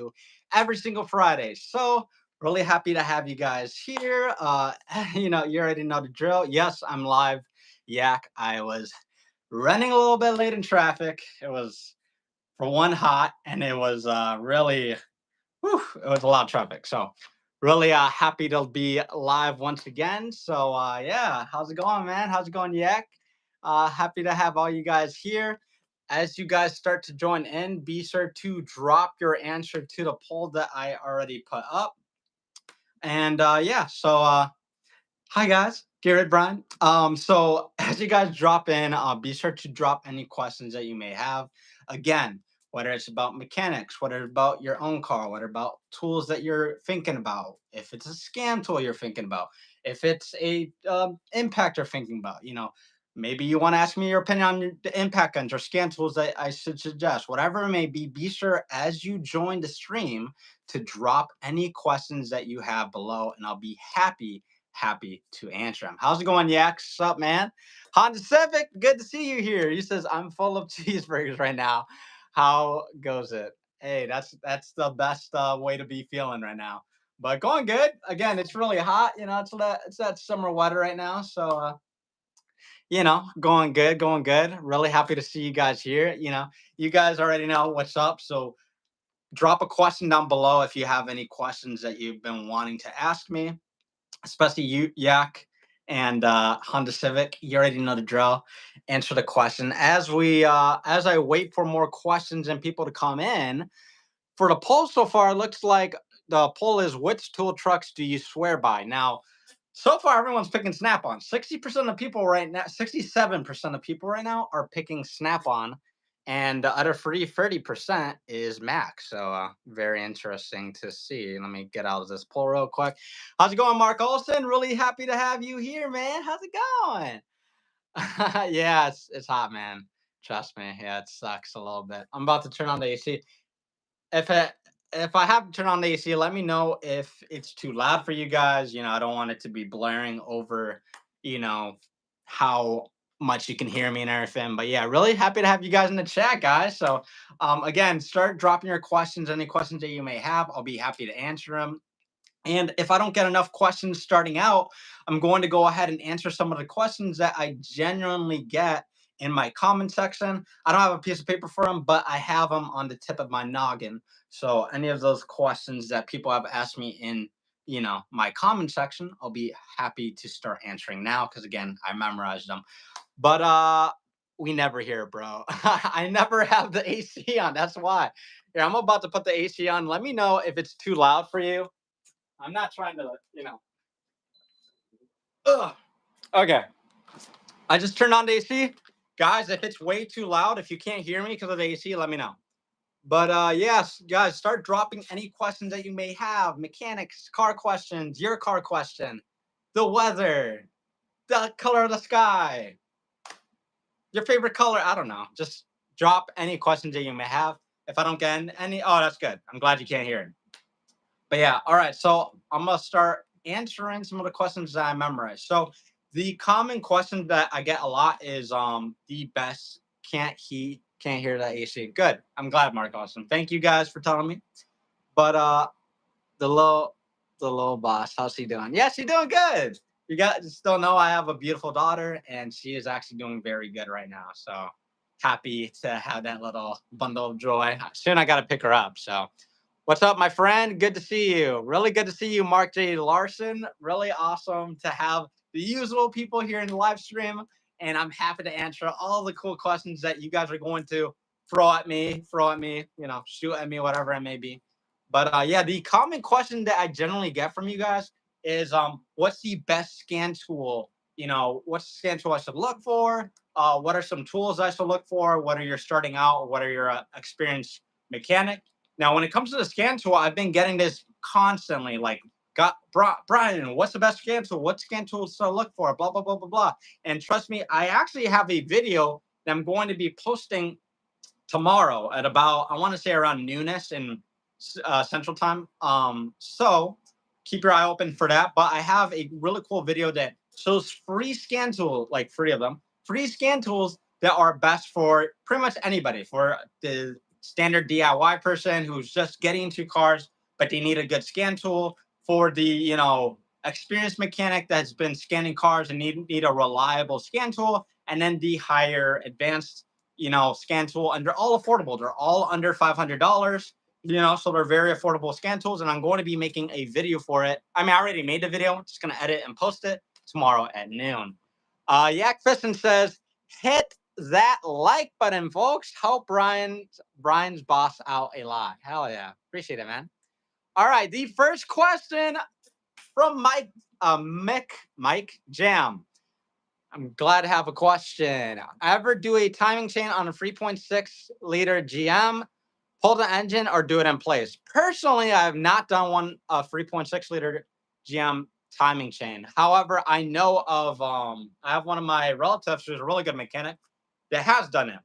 do every single Friday. So really happy to have you guys here. You already know the drill. Yes, I'm live. Yak. I was running a little bit late in traffic. It was for one hot, and it was really, whew, it was a lot of traffic. So really happy to be live once again. So yeah, how's it going, man? How's it going, Yak? Happy to have all you guys here. As you guys start to join in, be sure to drop your answer to the poll that I already put up. And yeah, so hi guys, GearheadBryan. So as you guys drop in, be sure to drop any questions that you may have. Again, whether it's about mechanics, whether it's about your own car, whether about tools that you're thinking about, if it's a scan tool you're thinking about, if it's a impact you're thinking about, maybe you want to ask me your opinion on the impact guns or scan tools that I should suggest. Whatever it may be sure as you join the stream to drop any questions that you have below, and I'll be happy to answer them. How's it going, Yak? What's up, man? Honda Civic, good to see you here. He says, I'm full of cheeseburgers right now. How goes it? Hey, that's the best way to be feeling right now. But going good. Again, it's really hot. It's that summer weather right now. So, going good, going good. Really happy to see you guys here. You guys already know what's up. So drop a question down below if you have any questions that you've been wanting to ask me, especially you, Yak, and Honda Civic. You already know the drill. Answer the question as I wait for more questions and people to come in. For the poll so far, it looks like the poll is, which tool trucks do you swear by? Now, so far everyone's picking Snap-on. 60% of people right now, 67% of people right now are picking Snap-on, and the other 30% is Mac. So very interesting to see. Let me get out of this poll real quick. How's it going, Mark Olson? Really happy to have you here, man. How's it going? Yeah, it's hot, man. Trust me. Yeah, it sucks a little bit. I'm about to turn on the AC. If it if I have to turn on the AC, let me know if it's too loud for you guys. I don't want it to be blaring over, you know, how much you can hear me and everything. But yeah, really happy to have you guys in the chat, guys. So again, start dropping your questions, any questions that you may have. I'll be happy to answer them. And if I don't get enough questions starting out, I'm going to go ahead and answer some of the questions that I genuinely get in my comment section. I don't have a piece of paper for them, but I have them on the tip of my noggin. So any of those questions that people have asked me in, my comment section, I'll be happy to start answering now because again, I memorized them. But we never hear it, bro. I never have the AC on. That's why. Here, I'm about to put the AC on. Let me know if it's too loud for you. I'm not trying to. Ugh. Okay. I just turned on the AC. Guys, if it's way too loud, if you can't hear me because of the AC, let me know. But yes, guys, start dropping any questions that you may have. Mechanics, car questions, your car question, the weather, the color of the sky, your favorite color. I don't know. Just drop any questions that you may have. If I don't get any, oh, that's good. I'm glad you can't hear it. But yeah, all right. So I'm gonna start answering some of the questions that I memorized. So the common question that I get a lot is the best can't hear that AC. Good. I'm glad, Mark Austin. Thank you guys for telling me. But the little boss, how's she doing? Yeah, she's doing good. You guys still know I have a beautiful daughter, and she is actually doing very good right now. So happy to have that little bundle of joy. Soon I got to pick her up. So what's up, my friend? Good to see you. Really good to see you, Mark J. Larson. Really awesome to have the usual people here in the live stream. And I'm happy to answer all the cool questions that you guys are going to throw at me, shoot at me, whatever it may be. But yeah, the common question that I generally get from you guys is what's the best scan tool? What's the scan tool I should look for? What are some tools I should look for? Whether you're starting out or whether you're an experienced mechanic. Now, when it comes to the scan tool, I've been getting this constantly, like, Brian, what's the best scan tool? What scan tools to look for? Blah, blah, blah, blah, blah. And trust me, I actually have a video that I'm going to be posting tomorrow at about, I want to say around noonish in Central Time. So keep your eye open for that. But I have a really cool video that shows free scan tools, like 3 of them, free scan tools that are best for pretty much anybody, for the standard DIY person who's just getting into cars, but they need a good scan tool. For the, you know, experienced mechanic that's been scanning cars and need a reliable scan tool. And then the higher advanced, you know, scan tool. And they're all affordable. They're all under $500. You know, so they're very affordable scan tools. And I'm going to be making a video for it. I mean, I already made the video. I'm just going to edit and post it tomorrow at noon. Yak Fiston says, hit that like button, folks. Help Brian's boss out a lot. Hell yeah. Appreciate it, man. All right. The first question from Mike Jam. I'm glad to have a question. Ever do a timing chain on a 3.6 liter GM? Pull the engine or do it in place? Personally, I have not done a 3.6 liter GM timing chain. However, I know of I have one of my relatives who's a really good mechanic that has done it.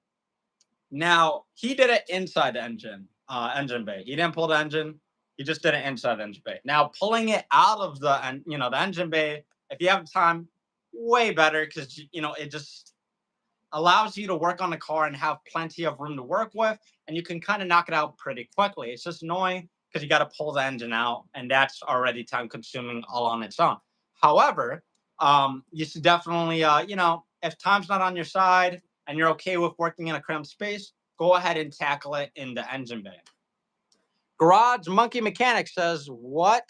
Now, he did it inside the engine bay. He didn't pull the engine. He just did it inside the engine bay. Now, pulling it out of the engine bay, if you have time, way better, because it just allows you to work on the car and have plenty of room to work with, and you can kind of knock it out pretty quickly. It's just annoying because you got to pull the engine out, and that's already time consuming all on its own. However, you should definitely, if time's not on your side and you're okay with working in a cramped space, go ahead and tackle it in the engine bay. Garage Monkey Mechanic says, what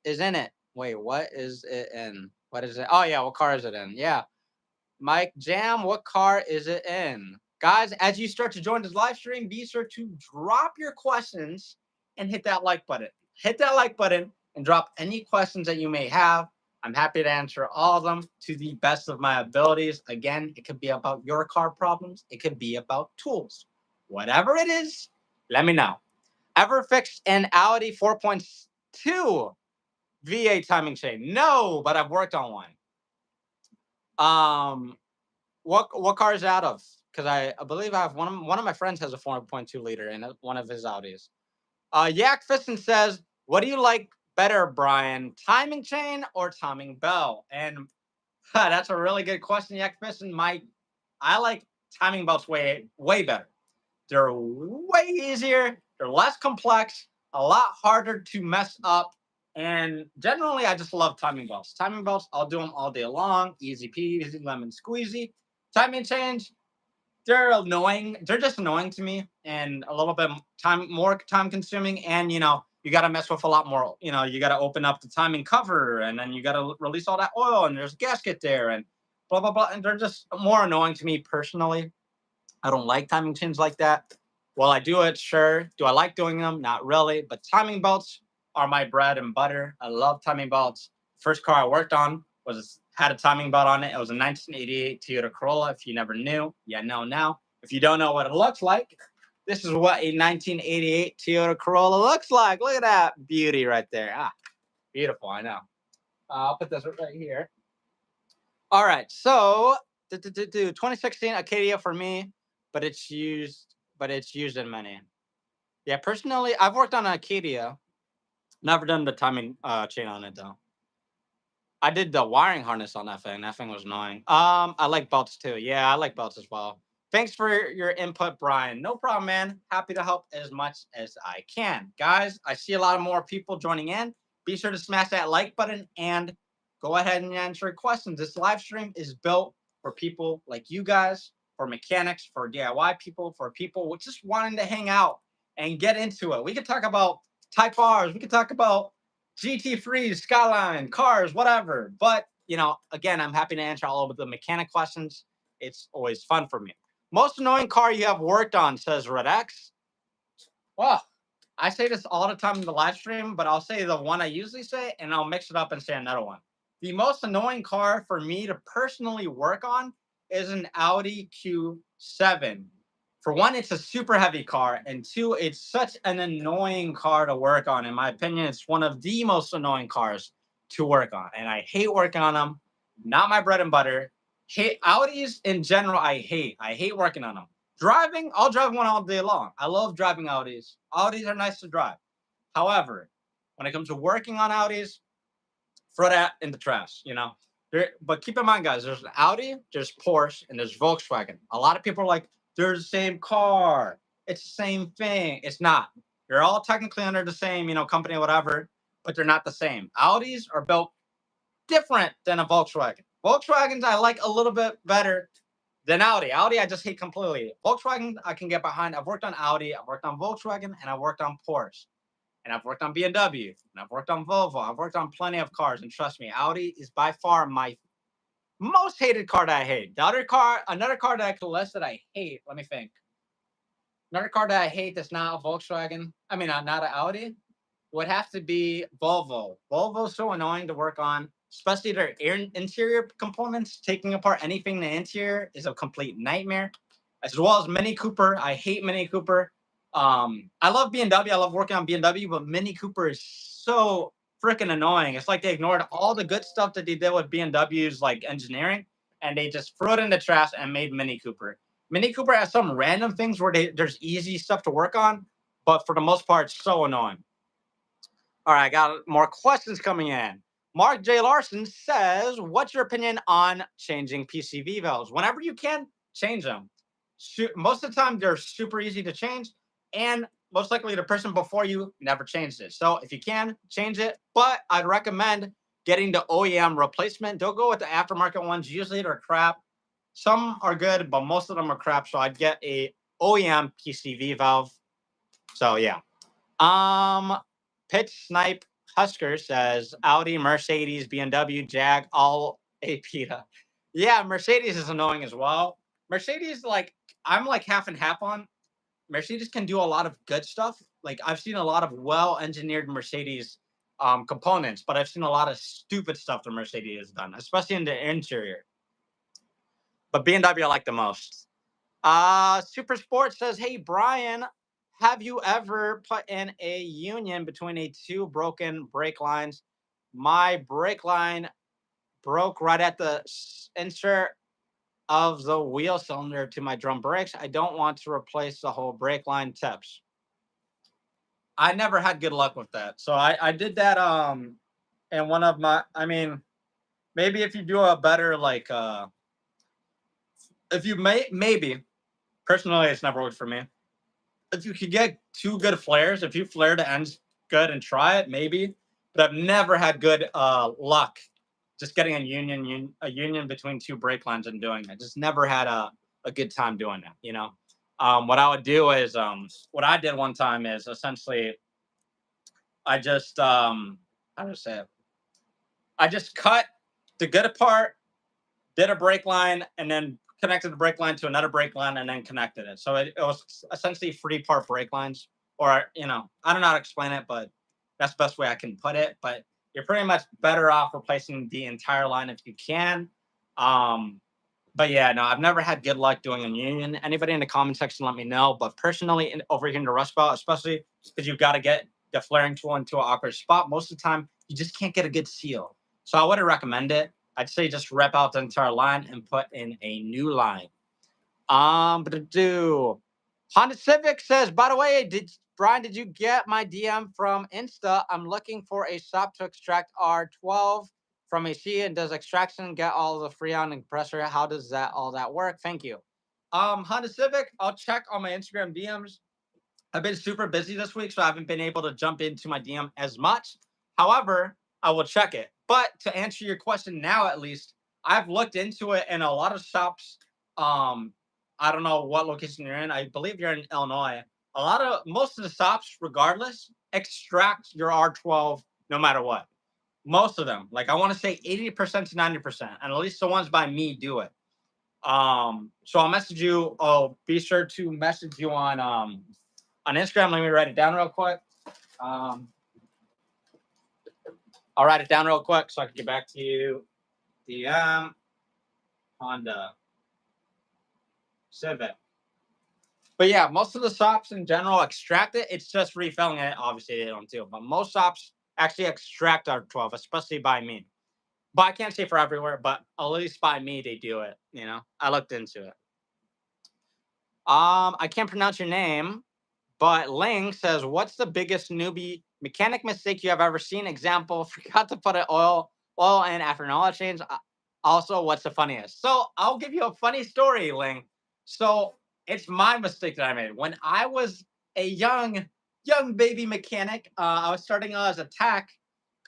is in it? Wait, what is it in? What is it? Oh, yeah, what car is it in? Yeah. Mike Jam, what car is it in? Guys, as you start to join this live stream, be sure to drop your questions and hit that like button. Hit that like button and drop any questions that you may have. I'm happy to answer all of them to the best of my abilities. Again, it could be about your car problems. It could be about tools. Whatever it is, let me know. Ever fixed an Audi 4.2 V8 timing chain? No, but I've worked on one. What car is it out of? Because I believe I have one of my friends has a 4.2 liter in one of his Audis. Yak Fiston says, what do you like better, Brian? Timing chain or timing belt? And that's a really good question, Yak Fiston. I like timing belts way better. They're way easier. They're less complex. A lot harder to mess up. And generally, I just love timing belts. Timing belts, I'll do them all day long. Easy peasy, lemon squeezy. Timing change, they're annoying. They're just annoying to me and a little bit more time consuming. And, you got to mess with a lot more. You got to open up the timing cover and then you got to release all that oil and there's a gasket there and blah, blah, blah. And they're just more annoying to me personally. I don't like timing chains like that. While I do it, sure. Do I like doing them? Not really. But timing belts are my bread and butter. I love timing belts. First car I worked on had a timing belt on it. It was a 1988 Toyota Corolla. If you never knew, you know now. If you don't know what it looks like, this is what a 1988 Toyota Corolla looks like. Look at that beauty right there. Beautiful, I know. I'll put this right here. All right, so 2016 Acadia for me, but it's used in many. Yeah, personally, I've worked on an Acadia. Never done the timing chain on it though. I did the wiring harness on that thing. That thing was annoying. I like belts too. Yeah, I like belts as well. Thanks for your input, Brian. No problem, man. Happy to help as much as I can. Guys, I see a lot of more people joining in. Be sure to smash that like button and go ahead and answer questions. This live stream is built for people like you guys, for mechanics, for DIY people, for people just wanting to hang out and get into it. We could talk about Type Rs. We could talk about GT3, Skyline, cars, whatever. But, again, I'm happy to answer all of the mechanic questions. It's always fun for me. Most annoying car you have worked on, says Red X. Well, I say this all the time in the live stream, but I'll say the one I usually say, and I'll mix it up and say another one. The most annoying car for me to personally work on is an Audi Q7. For one, it's a super heavy car, and two, it's such an annoying car to work on. In my opinion, it's one of the most annoying cars to work on, and I hate working on them. Not my bread and butter. Audis in general, I hate working on them. Driving, I'll drive one all day long. I love driving Audis. Audis are nice to drive. However, when it comes to working on Audis, throw that in the trash, But keep in mind, guys, there's an Audi, there's Porsche, and there's Volkswagen. A lot of people are like, they're the same car. it's the same thing. It's not. They're all technically under the same, company, whatever, but they're not the same. Audis are built different than a Volkswagen. Volkswagens I like a little bit better than Audi. Audi I just hate completely. Volkswagen I can get behind. I've worked on Audi, I've worked on Volkswagen, and I've worked on Porsche. And I've worked on BMW, and I've worked on Volvo. I've worked on plenty of cars, and trust me, Audi is by far my most hated car that I hate. Another car that I could list that I hate. Let me think. Another car that I hate that's not a Volkswagen. I mean, not an Audi. Would have to be Volvo. Volvo's so annoying to work on, especially their interior components. Taking apart anything in the interior is a complete nightmare. As well as Mini Cooper. I hate Mini Cooper. I love BMW. I love working on BMW, but Mini Cooper is so freaking annoying. It's like they ignored all the good stuff that they did with BMW's like engineering, and they just threw it in the trash and made Mini Cooper. Mini Cooper has some random things where there's easy stuff to work on, but for the most part, it's so annoying. All right, I got more questions coming in. Mark J. Larson says, what's your opinion on changing PCV valves? Whenever you can, change them. Most of the time, they're super easy to change, and most likely the person before you never changed it. So if you can, change it, but I'd recommend getting the OEM replacement. Don't go with the aftermarket ones. Usually they're crap. Some are good, but most of them are crap. So I'd get a OEM PCV valve. So yeah. Pitch Snipe Husker says Audi, Mercedes, BMW, Jag, all APTA. Yeah, Mercedes is annoying as well. Mercedes, like, I'm like half and half on. Mercedes can do a lot of good stuff. Like, I've seen a lot of well-engineered Mercedes components, but I've seen a lot of stupid stuff that Mercedes has done, especially in the interior. But BMW I like the most. Super Sport says, hey, Brian, have you ever put in a union between two broken brake lines? My brake line broke right at the insert of the wheel cylinder to my drum brakes. I don't want to replace the whole brake line tips. I never had good luck with that. So I did that in one of my, I mean, maybe if you do a better like if you maybe personally it's never worked for me. If you could get two good flares, if you flare the ends good and try it, maybe. But I've never had good luck just getting a union between two brake lines and doing it. Just never had a good time doing that, you know. What I would do is what I did one time is essentially I just how to say it? I just cut the good part, did a brake line, and then connected the brake line to another brake line and then connected it. So it was essentially 3-part brake lines, or, you know, I don't know how to explain it, but that's the best way I can put it. But you're pretty much better off replacing the entire line if you can. But yeah, no, I've never had good luck doing a union. Anybody in the comment section, let me know. But personally, over here in the Rust Belt, especially because you've got to get the flaring tool into an awkward spot, most of the time you just can't get a good seal. So I wouldn't recommend it. I'd say just rep out the entire line and put in a new line. But Honda Civic says, by the way, Brian, did you get my DM from Insta? I'm looking for a stop to extract R12 from a C, and does extraction get all the Freon and compressor? How does all that work? Thank you. Honda Civic, I'll check on my Instagram DMs. I've been super busy this week, so I haven't been able to jump into my DM as much. However, I will check it. But to answer your question now, at least, I've looked into it in a lot of shops. I don't know what location you're in. I believe you're in Illinois. Most of the shops, regardless, extract your R12 no matter what. Most of them, like I want to say 80% to 90%, and at least the ones by me do it. So I'll message you. Oh, be sure to message you on Instagram. Let me write it down real quick. I'll write it down real quick so I can get back to you. DM Honda Civic. But yeah, most of the shops in general extract it. It's just refilling it. Obviously, they don't do it. But most shops actually extract R12, especially by me. But I can't say for everywhere, but at least by me, they do it. You know, I looked into it. I can't pronounce your name, but Ling says, what's the biggest newbie mechanic mistake you have ever seen? Example, forgot to put an oil in after an oil change. Also, what's the funniest? So I'll give you a funny story, Ling. So it's my mistake that I made. When I was a young baby mechanic, I was starting as a tech.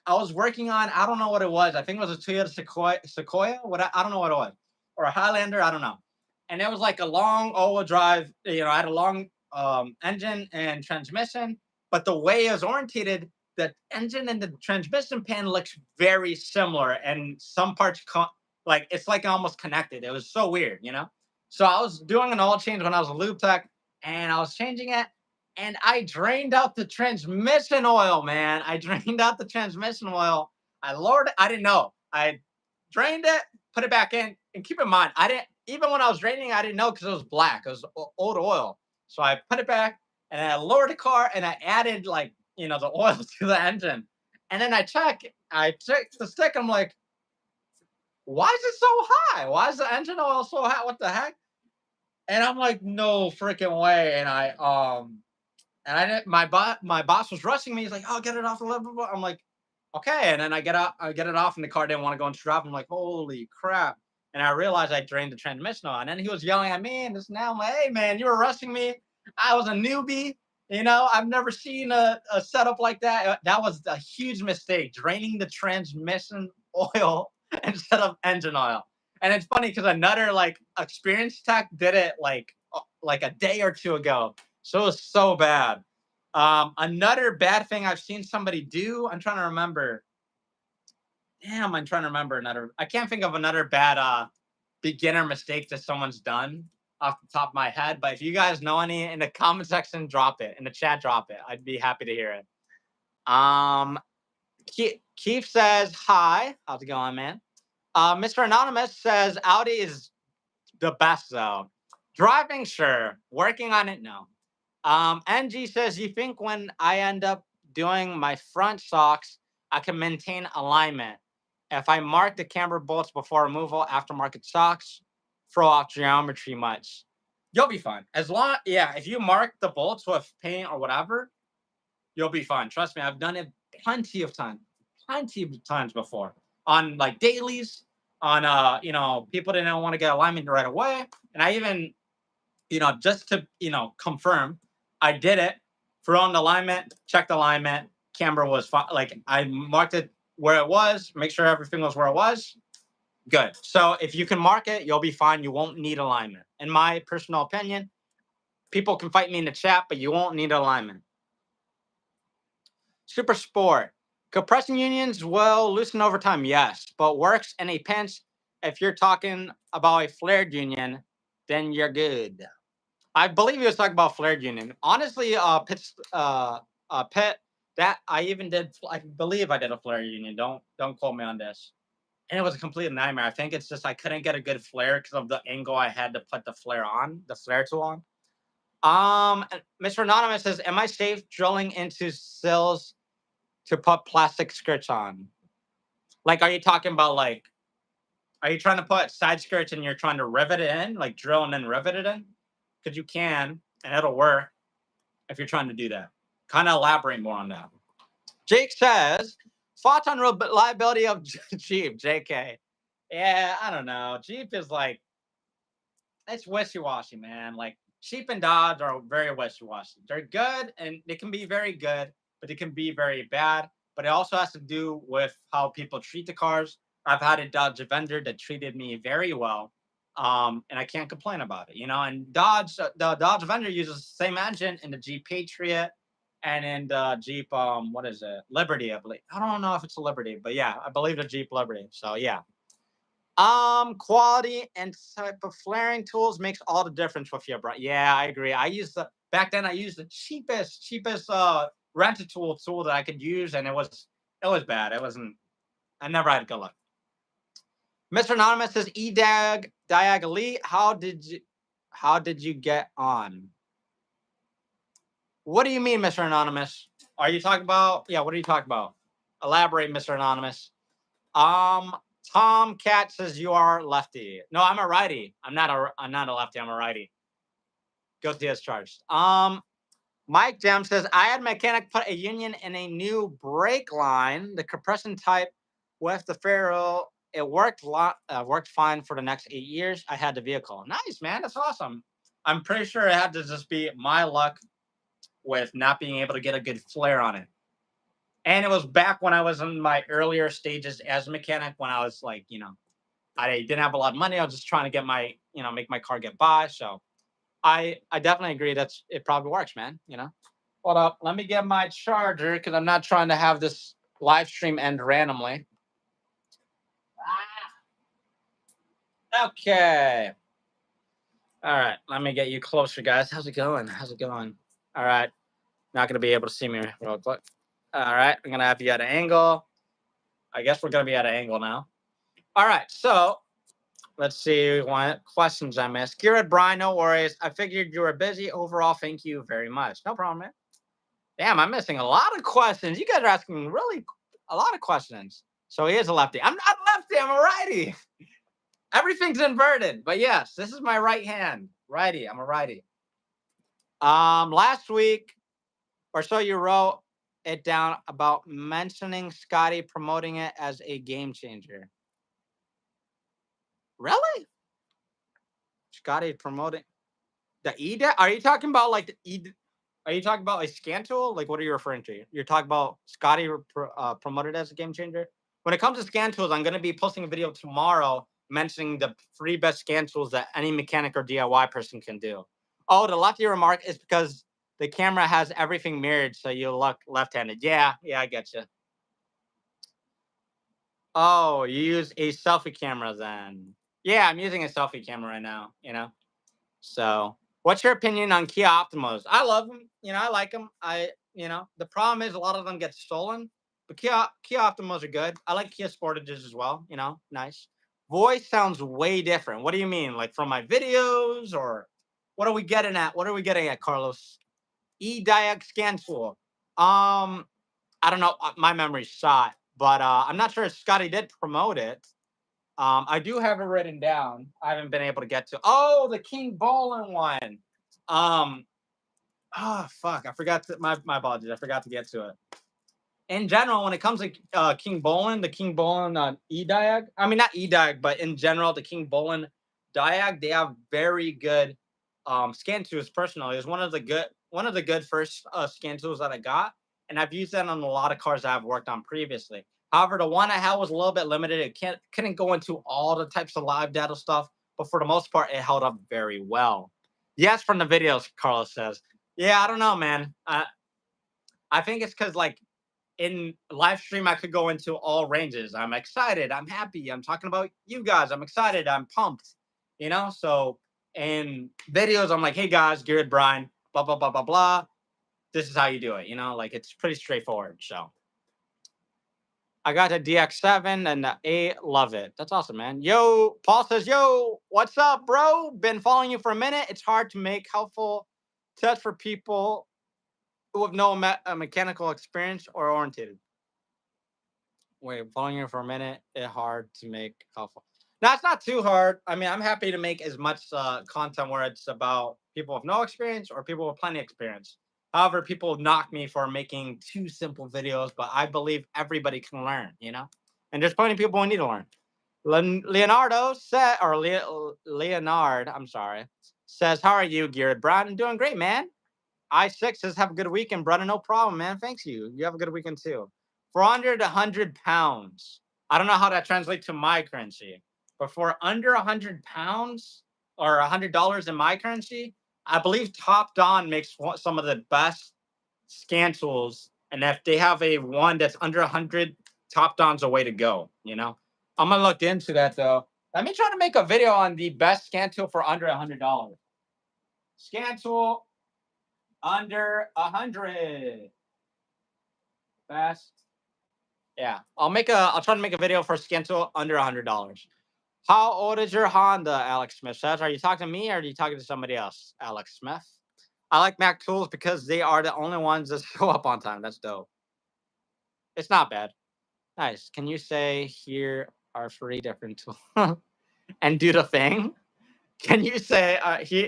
I was working on, I don't know what it was. I think it was a Toyota Sequoia. I don't know what it was, or a Highlander. I don't know. And it was like a long all-wheel drive. I had a long engine and transmission, but the way it was orientated, the engine and the transmission pan looks very similar, and some parts like it's like almost connected. It was so weird. So I was doing an oil change when I was a lube tech, and I was changing it, and I drained out the transmission oil, man. I drained out the transmission oil. I lowered it. I didn't know. I drained it, put it back in, and keep in mind, I didn't even when I was draining, I didn't know because it was black. It was old oil. So I put it back, and I lowered the car, and I added like the oil to the engine, and then I checked the stick. I'm like, why is it so high? Why is the engine oil so high? What the heck? And I'm like, no freaking way. And I didn't. My boss was rushing me. He's like, "Oh, get it off the level." I'm like, "Okay." And then I get it off, and the car didn't want to go into drive. I'm like, "Holy crap!" And I realized I drained the transmission oil. And then he was yelling at me, and this now I'm like, "Hey, man, you were rushing me. I was a newbie. I've never seen a setup like that. That was a huge mistake, draining the transmission oil instead of engine oil." And it's funny because another like experienced tech did it like a day or two ago. So it was so bad. Another bad thing I've seen somebody do. I'm trying to remember. Damn, I'm trying to remember another. I can't think of another bad beginner mistake that someone's done off the top of my head. But if you guys know any in the comment section, drop it. In the chat, drop it. I'd be happy to hear it. Keith says hi. How's it going, man? Mr. Anonymous says Audi is the best though. Driving, sure. Working on it, no. NG says, you think when I end up doing my front shocks, I can maintain alignment? If I mark the camber bolts before removal, aftermarket shocks, throw off geometry much. You'll be fine. If you mark the bolts with paint or whatever, you'll be fine. Trust me, I've done it plenty of times before on like dailies, on people didn't want to get alignment right away. And I even just to, confirm, I did it, threw on the alignment, checked the alignment, camber was fine. Like I marked it where it was, make sure everything was where it was. Good. So if you can mark it, you'll be fine. You won't need alignment. In my personal opinion, people can fight me in the chat, but you won't need alignment. Super Sport. Compression unions will loosen over time, yes, but works in a pinch. If you're talking about a flared union, then you're good. I believe he was talking about flared union. Honestly, Pitt, that I even did. I believe I did a flare union. Don't quote me on this. And it was a complete nightmare. I think it's just I couldn't get a good flare because of the angle I had to put the flare tool on. Mr. Anonymous says, "Am I safe drilling into sills to put plastic skirts on? Like, are you talking about like, are you trying to put side skirts and you're trying to rivet it in, like drill and then rivet it in? Because you can, and it'll work if you're trying to do that. Kind of elaborate more on that." Jake says, thoughts on reliability of Jeep, JK. Yeah, I don't know. Jeep is like, it's wishy-washy, man. Like Jeep and Dodge are very wishy-washy. They're good and they can be very good, but they can be very bad. But it also has to do with how people treat the cars. I've had a Dodge vendor that treated me very well. And I can't complain about it, And the Dodge vendor uses the same engine in the Jeep Patriot and in the Jeep, what is it, Liberty, I believe. I don't know if it's a Liberty, but yeah, I believe the Jeep Liberty. So yeah. Quality and type of flaring tools makes all the difference with you, bro. Yeah, I agree. Back then I used the cheapest rented tool that I could use, and it was bad. I never had good luck. Mr. Anonymous says, Diag Elite, how did you get on? What do you mean, Mr. Anonymous? Are you talking about, what are you talking about? Elaborate, Mr. Anonymous. Tom Cat says you are lefty. No, I'm a righty. I'm not a lefty. I'm a righty. Guilty as charged. Mike Jam says I had mechanic put a union in a new brake line, the compression type with the ferrule. It worked fine for the next 8 years. I had the vehicle. Nice, man. That's awesome. I'm pretty sure it had to just be my luck with not being able to get a good flare on it. And it was back when I was in my earlier stages as a mechanic, when I was like, I didn't have a lot of money. I was just trying to get my, make my car get by. So I definitely agree it probably works, man. Hold up, let me get my charger because I'm not trying to have this live stream end randomly. Okay. All right, let me get you closer, guys. How's it going? All right, not gonna be able to see me real quick. All right, I'm gonna have you at an angle. I guess we're gonna be at an angle now. All right, so let's see what questions I missed. GearheadBryan, no worries. I figured you were busy. Overall, thank you very much. No problem, man. Damn, I'm missing a lot of questions. You guys are asking really a lot of questions. So he is a lefty. I'm not lefty. I'm a righty. Everything's inverted. But yes, this is my right hand. Righty. I'm a righty. Last week or so, you wrote it down about mentioning Scotty promoting it as a game changer. Really? Scotty promoting the EDA? Are you talking about like the E? Are you talking about a scan tool? Like, what are you referring to? You're talking about Scotty promoted as a game changer? When it comes to scan tools, I'm going to be posting a video tomorrow mentioning the 3 best scan tools that any mechanic or DIY person can do. Oh, the lefty remark is because the camera has everything mirrored, so you look left-handed. Yeah, I get you. Oh, you use a selfie camera then? Yeah, I'm using a selfie camera right now. So, what's your opinion on Kia Optimos? I love them. I like them. The problem is a lot of them get stolen, but Kia Optimos are good. I like Kia Sportages as well. Nice. Voice sounds way different. What do you mean? Like from my videos, or what are we getting at? What are we getting at, Carlos? E-Diag scan tool. I don't know. My memory's shot, but I'm not sure if Scotty did promote it. I do have it written down. I haven't been able to get to. Oh, the King Bowling one. Fuck. I forgot my apologies. I forgot to get to it. In general, when it comes to King Bowling, the King Bowling E-Diag. I mean, not E-Diag, but in general, the King Bowling Diag. They have very good scan tools. Personally, it's one of the good first scan tools that I got, and I've used that on a lot of cars that I've worked on previously. However, the one I had was a little bit limited. It couldn't go into all the types of live data stuff, but for the most part, it held up very well. Yes, from the videos, Carlos says. Yeah, I don't know, man. I think it's because like in live stream, I could go into all ranges. I'm excited. I'm happy. I'm talking about you guys. I'm excited. I'm pumped. So in videos, I'm like, hey guys, GearheadBryan, blah, blah, blah, blah, blah. This is how you do it. Like it's pretty straightforward. So I got a DX7 and the 8. Love it. That's awesome, man. Yo, Paul says, yo, what's up, bro? Been following you for a minute. It's hard to make helpful tips for people who have no mechanical experience or oriented. Wait, following you for a minute, it's hard to make helpful. No, it's not too hard. I mean, I'm happy to make as much content where it's about people with no experience or people with plenty of experience. However, people knock me for making too simple videos, but I believe everybody can learn, And there's plenty of people who need to learn. Leonardo said, or Leonard, I'm sorry, says, how are you, GearheadBryan? I'm doing great, man. I6 says, have a good weekend, brother. No problem, man. Thanks you. You have a good weekend too. For under 100 pounds, I don't know how that translates to my currency, but for under 100 pounds or $100 in my currency, I believe Top Don makes some of the best scan tools. And if they have a one that's under 100, Top Don's a way to go. I'm gonna look into that though. Let me try to make a video on the best scan tool for under $100. Scan tool under 100. Best. Yeah, I'll try to make a video for scan tool under $100. How old is your Honda? Alex Smith says. Are you talking to me or are you talking to somebody else? Alex Smith. I like Mac tools because they are the only ones that show up on time. That's dope. It's not bad. Nice. Can you say here are 3 different tools and do the thing? Can you say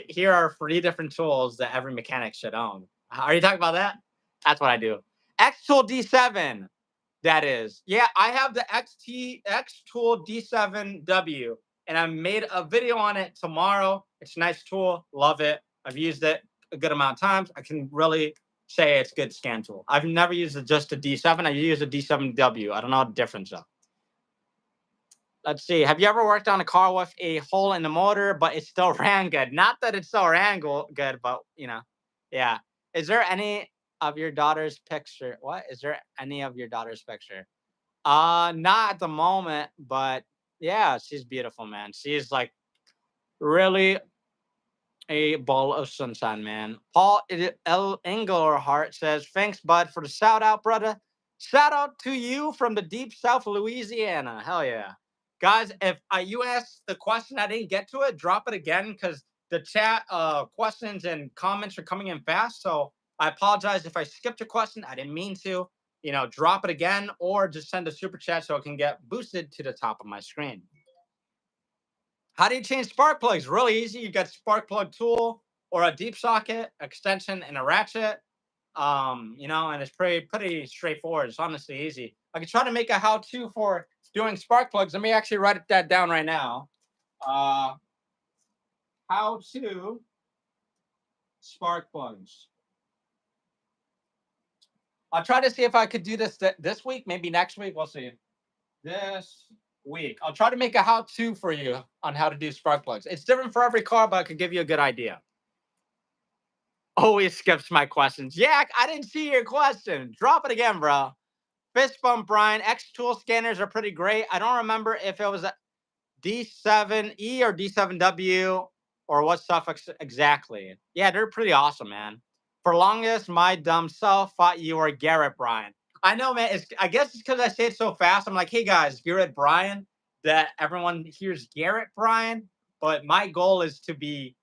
here are 3 different tools that every mechanic should own? Are you talking about that? That's what I do. X Tool D7. That is. Yeah, I have the X Tool D7W. and I made a video on it tomorrow. It's a nice tool. Love it. I've used it a good amount of times. I can really say it's a good scan tool. I've never used it just a D7. I use a D7W. I don't know the difference though. Let's see. Have you ever worked on a car with a hole in the motor, but it still ran good? Not that it still ran good, but you know, yeah. Is there any of your daughter's picture? What is there any of your daughter's picture? Not at the moment, but yeah, she's beautiful, man. She's like really a ball of sunshine, man. Paul L. Engelhart says, thanks, bud, for the shout out, brother. Shout out to you from the deep South Louisiana. Hell yeah. Guys, if you asked the question, I didn't get to it, drop it again because the chat questions and comments are coming in fast. So I apologize if I skipped a question. I didn't mean to. You know, drop it again or just send a super chat so it can get boosted to the top of my screen. How do you change spark plugs? Really easy. You got spark plug tool or a deep socket, extension, and a ratchet. You know, and it's pretty straightforward. It's honestly easy. I could try to make a how-to for doing spark plugs. Let me actually write that down right now. How to spark plugs. I'll try to see if I could do this this week, maybe next week. We'll see. This week. I'll try to make a how-to for you on how to do spark plugs. It's different for every car, but I could give you a good idea. Always skips my questions. Yeah, I didn't see your question. Drop it again, bro. Fist bump, Brian. X tool scanners are pretty great. I don't remember if it was a D7E or D7W or what stuff exactly. Yeah, they're pretty awesome, man. For longest, my dumb self thought you were GearheadBryan. I know, man. I guess it's because I say it so fast. I'm like, hey guys, GearheadBryan. That everyone hears GearheadBryan, but my goal is to be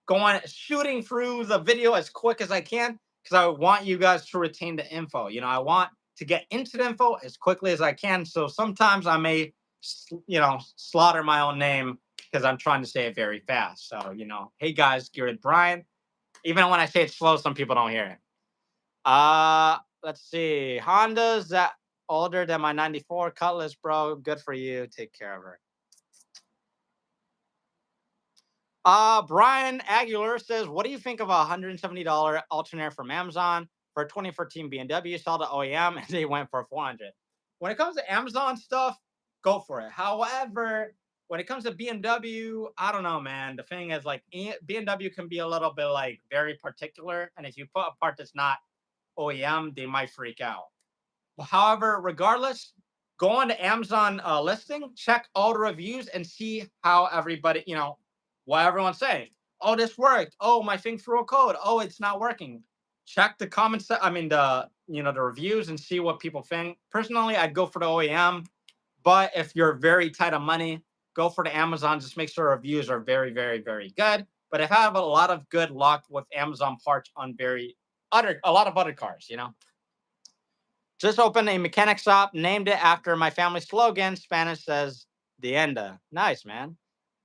going shooting through the video as quick as I can because I want you guys to retain the info. You know, I want to get into the info as quickly as I can. So sometimes I may, you know, slaughter my own name because I'm trying to say it very fast. So, you know, hey guys, GearheadBryan. Even when I say it slow, some people don't hear it. Let's see. Honda's that older than my 94 Cutlass, bro. Good for you. Take care of her. Brian Aguilar says, what do you think of a $170 alternator from Amazon for a 2014 BMW? Saw the OEM and they went for 400. When it comes to Amazon stuff, go for it. However, when it comes to BMW, I don't know, man. The thing is, like, BMW can be a little bit like very particular, and if you put a part that's not OEM, they might freak out. However, regardless, go on to Amazon listing, check all the reviews, and see how everybody, you know, what everyone's saying. Oh, this worked. Oh, my thing threw a code. Oh, it's not working. Check the comments. I mean, the the reviews and see what people think. Personally, I'd go for the OEM, but if you're very tight on money, go for the Amazon. Just make sure reviews are very, very, very good. But I've had a lot of good luck with Amazon parts on a lot of other cars. You know. Just opened a mechanic shop, named it after my family slogan. Spanish says Dienda. Nice, man.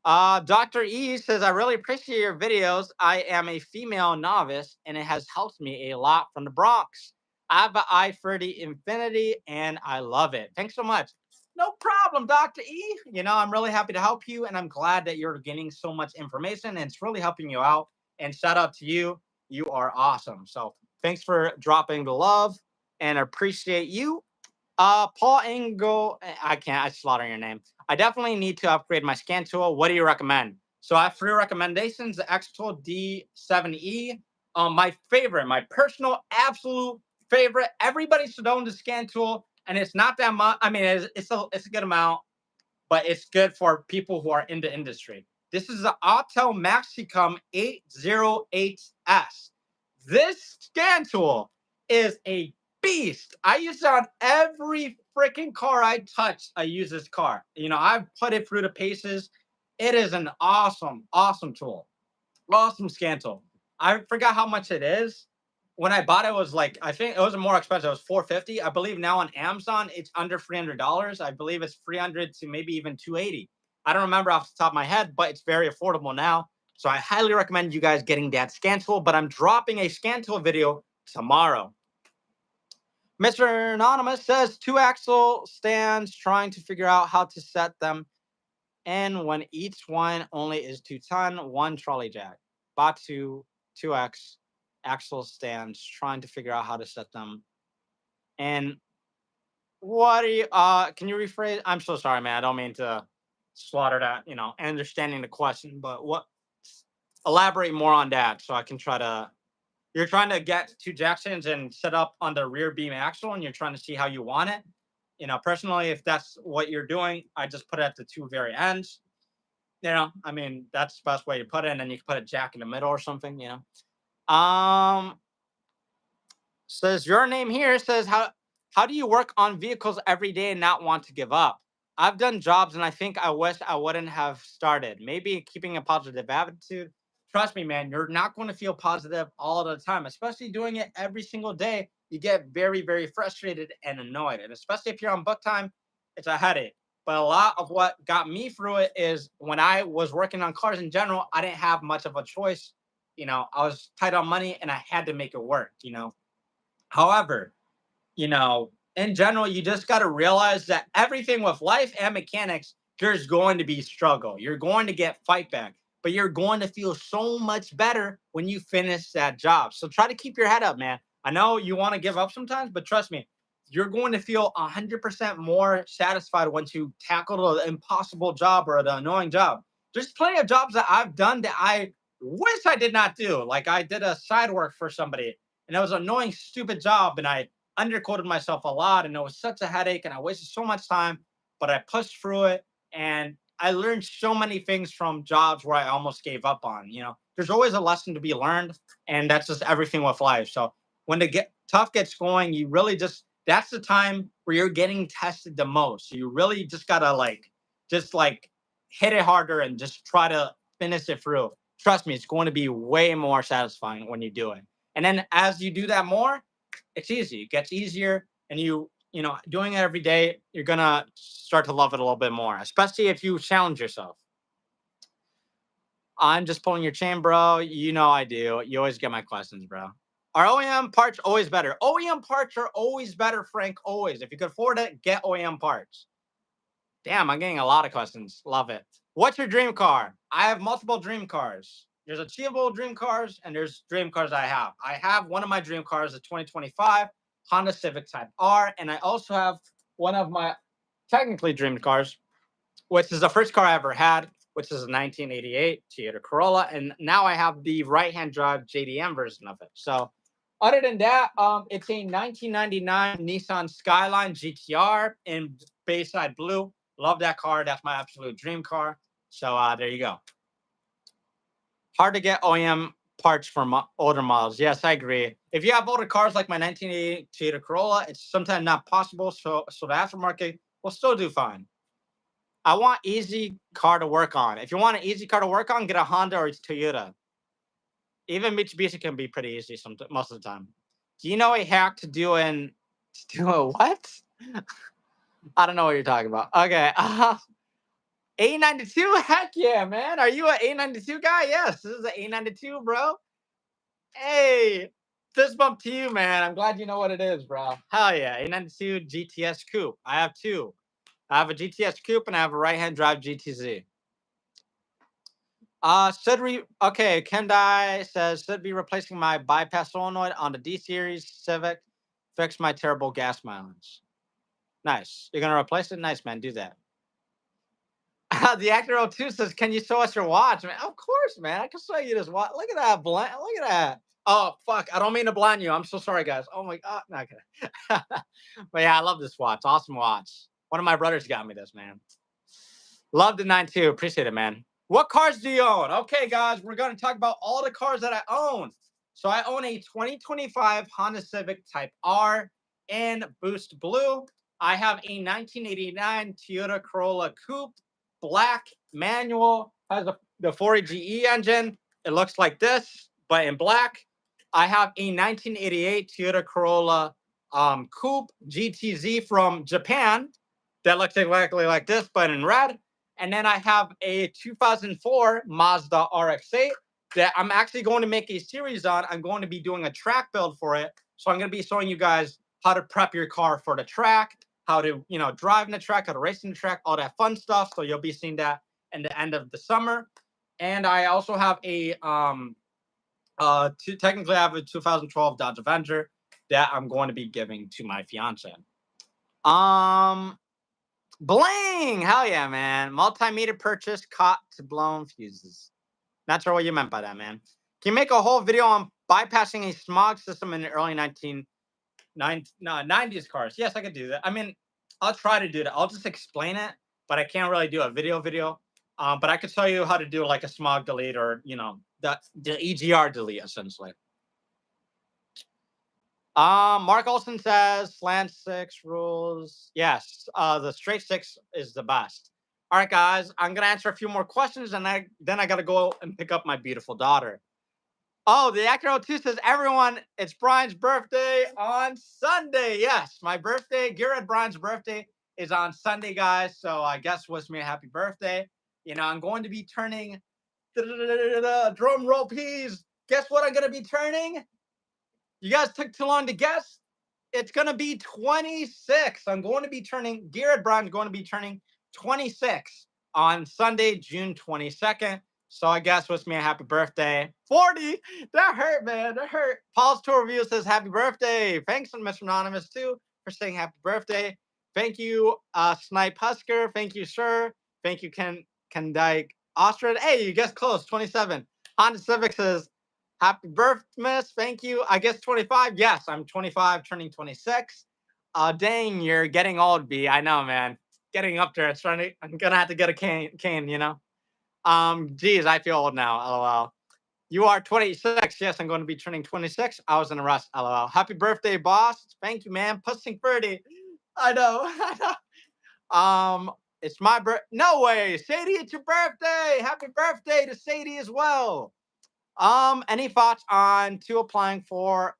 Dr. E says, I really appreciate your videos. I am a female novice, and it has helped me a lot from the Bronx. I have an i30 Infinity, and I love it. Thanks so much. No problem, Dr. E. You know, I'm really happy to help you, and I'm glad that you're getting so much information, and it's really helping you out. And shout out to you. You are awesome. So thanks for dropping the love and appreciate you. Paul Engel, I slaughter your name. I definitely need to upgrade my scan tool. What do you recommend? So I have 3 recommendations: the X Tool D7E. My favorite, my personal absolute favorite. Everybody should own the scan tool, and it's not that much. I mean, it's a good amount, but it's good for people who are in the industry. This is the Autel Maxicom 808S. This scan tool is a beast. I use it on every freaking car I touch. I use this car. You know, I've put it through the paces. It is an awesome, awesome tool. Awesome scan tool. I forgot how much it is. When I bought it, was like, I think it was more expensive. It was $450. I believe now on Amazon it's under $300. I believe it's 300 to maybe even 280. I don't remember off the top of my head, but it's very affordable now. So I highly recommend you guys getting that scan tool. But I'm dropping a scan tool video tomorrow. Mr. Anonymous says 2 axle stands, trying to figure out how to set them And when each one only is 2 ton, one trolley jack. Bought 2x axle stands, trying to figure out how to set them. And what are you, can you rephrase? I'm so sorry, man. I don't mean to slaughter that, understanding the question, but elaborate more on that so I can try to, you're trying to get 2 Jacksons and set up on the rear beam axle and you're trying to see how you want it. Personally, if that's what you're doing, I just put it at the 2 very ends. I mean, that's the best way to put it. And then you can put a jack in the middle or something. Um, says your name here says how do you work on vehicles every day and not want to give up? I've done jobs and I think I wish I wouldn't have started. Maybe keeping a positive attitude. Trust me, man, you're not going to feel positive all the time, especially doing it every single day. You get very, very frustrated and annoyed. And especially if you're on book time, it's a headache. But a lot of what got me through it is when I was working on cars in general, I didn't have much of a choice. I was tight on money and I had to make it work. However, in general, you just got to realize that everything with life and mechanics, there's going to be struggle. You're going to get fight back, but you're going to feel so much better when you finish that job. So try to keep your head up, man. I know you want to give up sometimes, but trust me, you're going to feel 100% more satisfied once you tackle the impossible job or the annoying job. There's plenty of jobs that I've done that I wish I did not do. Like I did a side work for somebody and it was an annoying, stupid job. And I underquoted myself a lot and it was such a headache and I wasted so much time, but I pushed through it and I learned so many things from jobs where I almost gave up on. There's always a lesson to be learned and that's just everything with life. So when the tough gets going, you really that's the time where you're getting tested the most. So you really just gotta just hit it harder and just try to finish it through. Trust me, it's going to be way more satisfying when you do it. And then as you do that more, it's easy. It gets easier, and doing it every day, you're gonna start to love it a little bit more, especially if you challenge yourself. I'm just pulling your chain, bro. You know I do. You always get my questions, bro. Are OEM parts always better? OEM parts are always better, Frank. Always. If you can afford it, get OEM parts. Damn, I'm getting a lot of questions. Love it. What's your dream car? I have multiple dream cars. There's achievable dream cars and there's dream cars I have. I have one of my dream cars, a 2025 Honda Civic Type R, and I also have one of my technically dream cars, which is the first car I ever had, which is a 1988 Toyota Corolla, and now I have the right-hand drive JDM version of it. So, other than that, it's a 1999 Nissan Skyline GTR in Bayside Blue. Love that car. That's my absolute dream car. So there you go. Hard to get OEM parts from older models. Yes, I agree. If you have older cars like my 1988 Toyota Corolla, it's sometimes not possible. So the aftermarket will still do fine. I want easy car to work on. If you want an easy car to work on, get a Honda or a Toyota. Even Mitsubishi can be pretty easy most of the time. Do you know a hack to do a what? I don't know what you're talking about. Okay. A92? Heck yeah, man. Are you an A92 guy? Yes, this is an A92, bro. Hey, fist bump to you, man. I'm glad you know what it is, bro. Hell yeah. A92 GTS Coupe. I have two. I have a GTS Coupe and I have a right-hand drive GTZ. Kendai says, should be replacing my bypass solenoid on the D series Civic, fix my terrible gas mileage. Nice. You're gonna replace it? Nice, man. Do that. The actor 02 says, can you show us your watch? Man, of course, man. I can show you this watch. Look at that blind. Look at that. Oh, fuck. I don't mean to blind you. I'm so sorry, guys. Oh my god. No, okay. But yeah, I love this watch. Awesome watch. One of my brothers got me this, man. Love the 92. Appreciate it, man. What cars do you own? Okay, guys, we're going to talk about all the cars that I own. So I own a 2025 Honda Civic Type R in Boost Blue. I have a 1989 Toyota Corolla Coupe, black, manual, has the 4AGE engine. It looks like this, but in black. I have a 1988 Toyota Corolla Coupe GTZ from Japan that looks exactly like this, but in red. And then I have a 2004 Mazda RX-8 that I'm actually going to make a series on. I'm going to be doing a track build for it. So I'm going to be showing you guys how to prep your car for the track, how to, drive in the track, how to race in the track, all that fun stuff. So you'll be seeing that in the end of the summer. And I also have a technically I have a 2012 Dodge Avenger that I'm going to be giving to my fiance. Bling! Hell yeah, man. Multimeter purchase caught to blown fuses. Not sure what you meant by that, man. Can you make a whole video on bypassing a smog system in the early 90s cars? Yes, I could do that. I mean, I'll try to do that. I'll just explain it, but I can't really do a video. But I could tell you how to do like a smog delete or, the EGR delete, essentially. Mark Olson says slant six rules. Yes, the straight six is the best. All right, guys, I'm gonna answer a few more questions, and then I gotta go and pick up my beautiful daughter. Oh, the Actor 02 says, everyone, it's Brian's birthday on Sunday. Yes, my birthday, GearheadBryan's birthday is on Sunday, guys. So I guess wish me a happy birthday. I'm going to be turning drum roll, please. Guess what I'm gonna be turning? You guys took too long to guess. It's going to be 26. GearheadBryan's going to be turning 26 on Sunday, June 22nd. So I guess wish me a happy birthday. 40. That hurt, man. That hurt. Paul's Tour Review says happy birthday. Thanks, Mr. Anonymous, too, for saying happy birthday. Thank you, Snipe Husker. Thank you, sir. Thank you, Ken Dyke Ostrad. Hey, you guessed close. 27. Honda Civic says, happy birthday, miss. Thank you. I guess 25. Yes, I'm 25, turning 26. Dang, you're getting old, B. I know, man. Getting up there. I'm gonna have to get a cane, geez, I feel old now. LOL. You are 26. Yes, I'm going to be turning 26. I was in a rush. LOL. Happy birthday, boss. Thank you, man. Pussing 30. I know. It's my birthday. No way. Sadie, it's your birthday. Happy birthday to Sadie as well. Any thoughts on applying for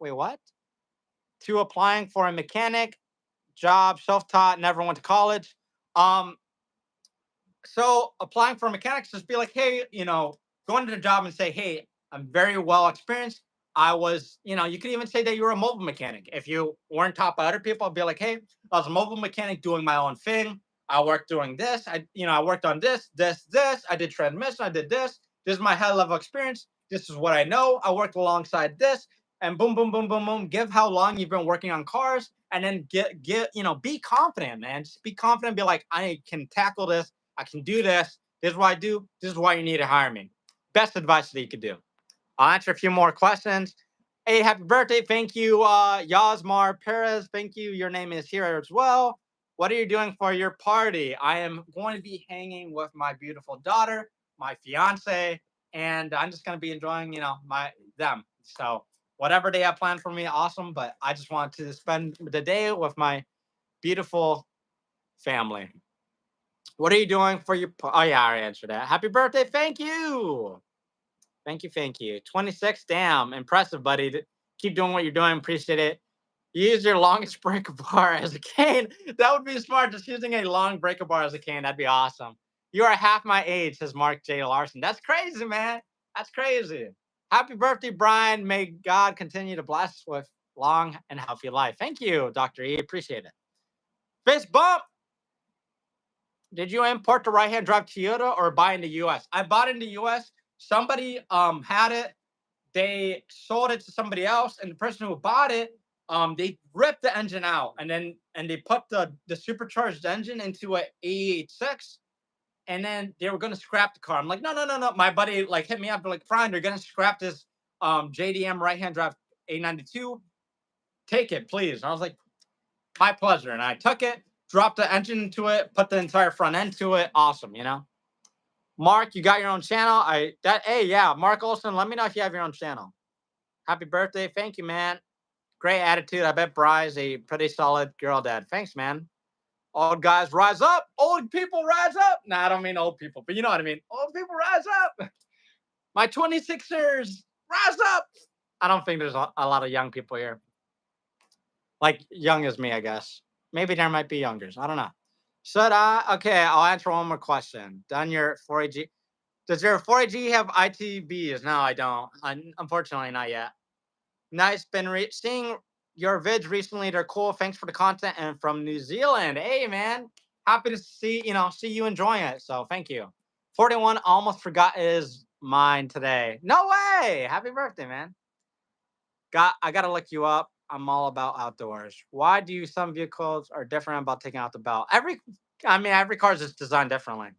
a mechanic job, self-taught, never went to college? So applying for mechanics, just be like, hey, go into the job and say, hey, I'm very well experienced. I was, you could even say that you were a mobile mechanic. If you weren't taught by other people, I'd be like, hey, I was a mobile mechanic doing my own thing. I worked doing this. I worked on this. I did transmission. I did this. This is my high level experience. This is what I know. I worked alongside this, and boom, boom, boom, boom, boom. Give how long you've been working on cars, and then be confident, man. Just be confident. Be like, I can tackle this. I can do this. This is what I do. This is why you need to hire me. Best advice that you could do. I'll answer a few more questions. Hey, happy birthday. Thank you, Yasmar Perez. Thank you. Your name is here as well. What are you doing for your party? I am going to be hanging with my beautiful daughter, my fiance, and I'm just going to be enjoying, them. So whatever they have planned for me, awesome. But I just want to spend the day with my beautiful family. What are you doing for your... Oh, yeah, I already answered that. Happy birthday. Thank you. Thank you. 26. Damn. Impressive, buddy. Keep doing what you're doing. Appreciate it. Use your longest breaker bar as a cane. That would be smart. Just using a long breaker bar as a cane. That'd be awesome. You are half my age, says Mark J. Larson. That's crazy, man. That's crazy. Happy birthday, Brian. May God continue to bless with long and healthy life. Thank you, Dr. E. Appreciate it. Fist bump. Did you import the right-hand drive Toyota or buy in the U.S.? I bought in the U.S. Somebody had it. They sold it to somebody else, and the person who bought it, they ripped the engine out, and they put the supercharged engine into an A86, and then they were going to scrap the car. I'm like, no. My buddy hit me up, like, Brian, they're going to scrap this JDM right-hand drive A92. Take it, please. And I was like, my pleasure. And I took it. Drop the engine into it, put the entire front end to it. Awesome, Mark, you got your own channel? Hey, yeah, Mark Olson, let me know if you have your own channel. Happy birthday. Thank you, man. Great attitude. I bet Bry's a pretty solid girl dad. Thanks, man. Old guys rise up. Old people rise up. Nah, I don't mean old people, but you know what I mean. Old people rise up. My 26ers rise up. I don't think there's a lot of young people here. Like young as me, I guess. Maybe there might be youngers. I don't know. Okay, I'll answer one more question. Done your 4AG. Does your 4AG have ITBs? No, I don't. Unfortunately, not yet. Nice. Been seeing your vids recently. They're cool. Thanks for the content. And from New Zealand. Hey, man. Happy to see you enjoying it. So thank you. 41, almost forgot is mine today. No way! Happy birthday, man. I gotta look you up. I'm all about outdoors. Why do some vehicles are different about taking out the belt? Every car is just designed differently.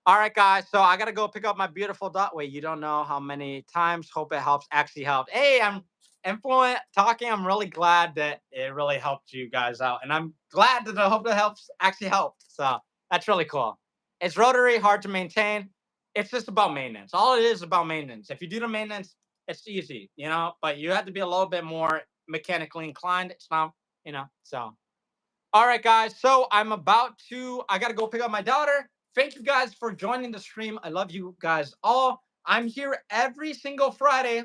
All right, guys. So I gotta go pick up my beautiful dot. Wait, you don't know how many times. Hope it helps. Actually helped. Hey, I'm influent talking. I'm really glad that it really helped you guys out, and I'm glad that I hope it helps. Actually helped. So that's really cool. It's rotary, hard to maintain. It's just about maintenance. All it is about maintenance. If you do the maintenance, it's easy, But you have to be a little bit more mechanically inclined. It's not, So all right, guys. So I got to go pick up my daughter. Thank you guys for joining the stream. I love you guys all. I'm here every single Friday.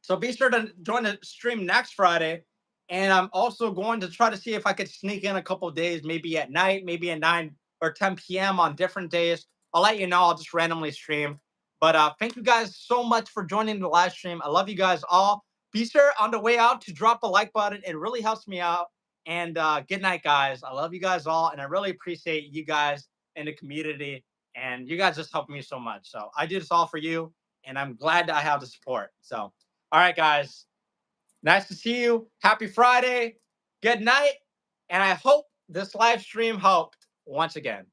So be sure to join the stream next Friday. And I'm also going to try to see if I could sneak in a couple days, maybe at night, maybe at 9 or 10 p.m. on different days. I'll let you know. I'll just randomly stream. But thank you guys so much for joining the live stream. I love you guys all. Be sure on the way out to drop a like button. It really helps me out. And good night, guys. I love you guys all. And I really appreciate you guys in the community. And you guys just help me so much. So I do this all for you. And I'm glad that I have the support. So all right, guys. Nice to see you. Happy Friday. Good night. And I hope this live stream helped once again.